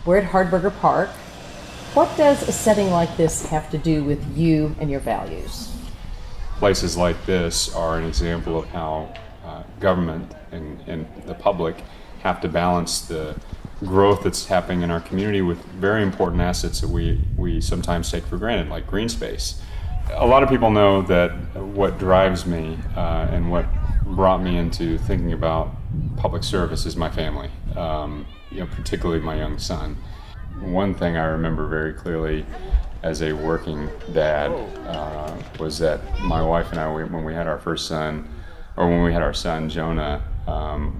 We're at Hardburger Park. What does a setting like this have to do with you and your values? Places like this are an example of how government and the public have to balance the growth that's happening in our community with very important assets that we sometimes take for granted, like green space. A lot of people know that what drives me and what brought me into thinking about public service is my family, particularly my young son. One thing I remember very clearly as a working dad was that my wife and I, when we had our first son, or when we had our son, Jonah,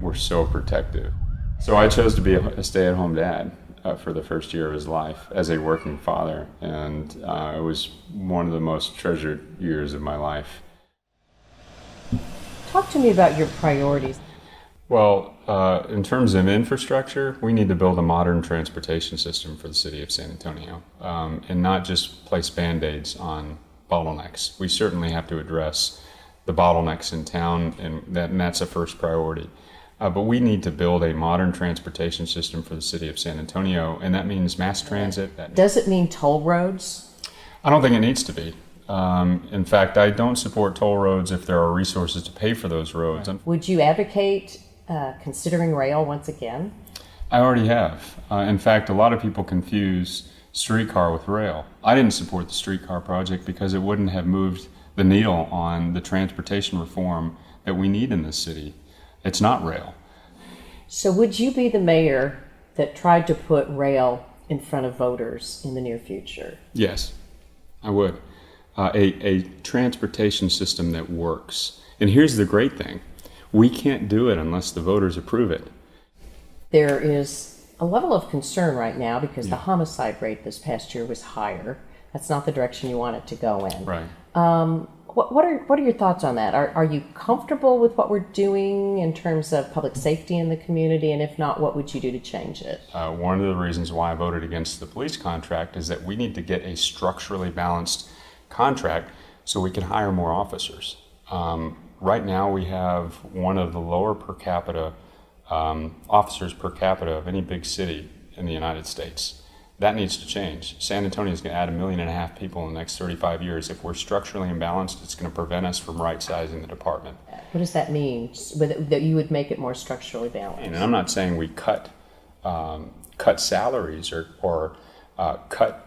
were so protective. So I chose to be a stay-at-home dad for the first year of his life as a working father, and it was one of the most treasured years of my life. Talk to me about your priorities. Well, in terms of infrastructure, we need to build a modern transportation system for the city of San Antonio, and not just place Band-Aids on bottlenecks. We certainly have to address the bottlenecks in town, and that's a first priority. But we need to build a modern transportation system for the city of San Antonio, and that means mass transit. Does it mean toll roads? I don't think it needs to be. In fact, I don't support toll roads if there are resources to pay for those roads. Would you advocate considering rail once again? I already have. In fact, a lot of people confuse streetcar with rail. I didn't support the streetcar project because it wouldn't have moved the needle on the transportation reform that we need in this city. It's not rail. So would you be the mayor that tried to put rail in front of voters in the near future? Yes, I would. A transportation system that works. And here's the great thing. We can't do it unless the voters approve it. There is a level of concern right now because the homicide rate this past year was higher. That's not the direction you want it to go in. Right. What are your thoughts on that? Are you comfortable with what we're doing in terms of public safety in the community? And if not, what would you do to change it? One of the reasons why I voted against the police contract is that we need to get a structurally balanced contract so we can hire more officers. Right now we have one of the lower per capita officers per capita of any big city in the United States. That needs to change. San Antonio is going to add 1.5 million people in the next 35 years. If we're structurally imbalanced, it's going to prevent us from right-sizing the department. What does that mean? That you would make it more structurally balanced? And I'm not saying we cut salaries or cut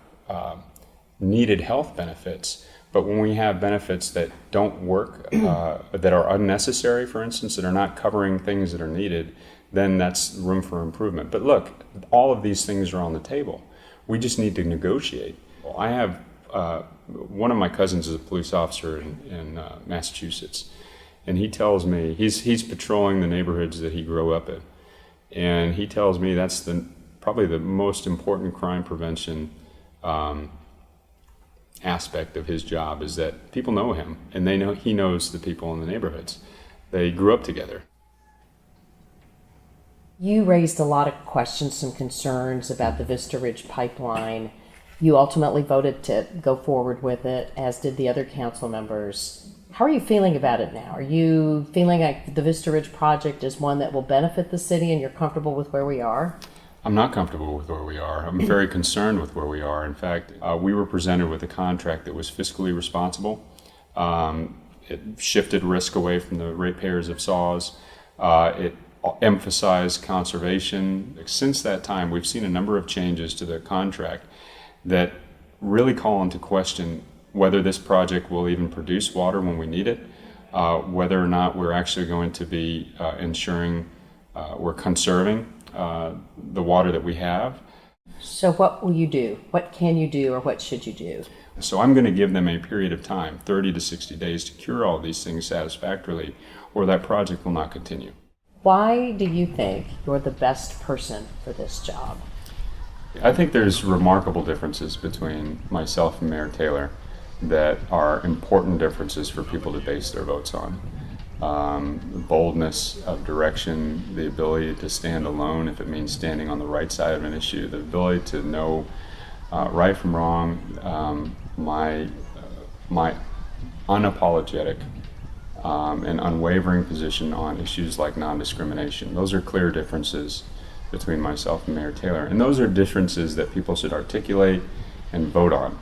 needed health benefits, but when we have benefits that don't work, that are unnecessary, for instance, that are not covering things that are needed, then that's room for improvement. But look, all of these things are on the table. We just need to negotiate. I have one of my cousins is a police officer in Massachusetts, and he tells me he's patrolling the neighborhoods that he grew up in, and he tells me that's probably the most important crime prevention aspect of his job is that people know him, and he knows the people in the neighborhoods. They grew up together. You raised a lot of questions and concerns about the Vista Ridge pipeline. You ultimately voted to go forward with it, as did the other council members. How are you feeling about it now? Are you feeling like the Vista Ridge project is one that will benefit the city and you're comfortable with where we are? I'm not comfortable with where we are. I'm very concerned with where we are. In fact, we were presented with a contract that was fiscally responsible. It shifted risk away from the ratepayers of SAWS. It emphasize conservation. Since that time, we've seen a number of changes to the contract that really call into question whether this project will even produce water when we need it, whether or not we're actually going to be ensuring we're conserving the water that we have. So what will you do? What can you do, or what should you do? So I'm going to give them a period of time, 30 to 60 days, to cure all these things satisfactorily, or that project will not continue. Why do you think you're the best person for this job? I think there's remarkable differences between myself and Mayor Taylor that are important differences for people to base their votes on. The boldness of direction, the ability to stand alone if it means standing on the right side of an issue, the ability to know right from wrong, my unapologetic and unwavering position on issues like non-discrimination. Those are clear differences between myself and Mayor Taylor. And those are differences that people should articulate and vote on.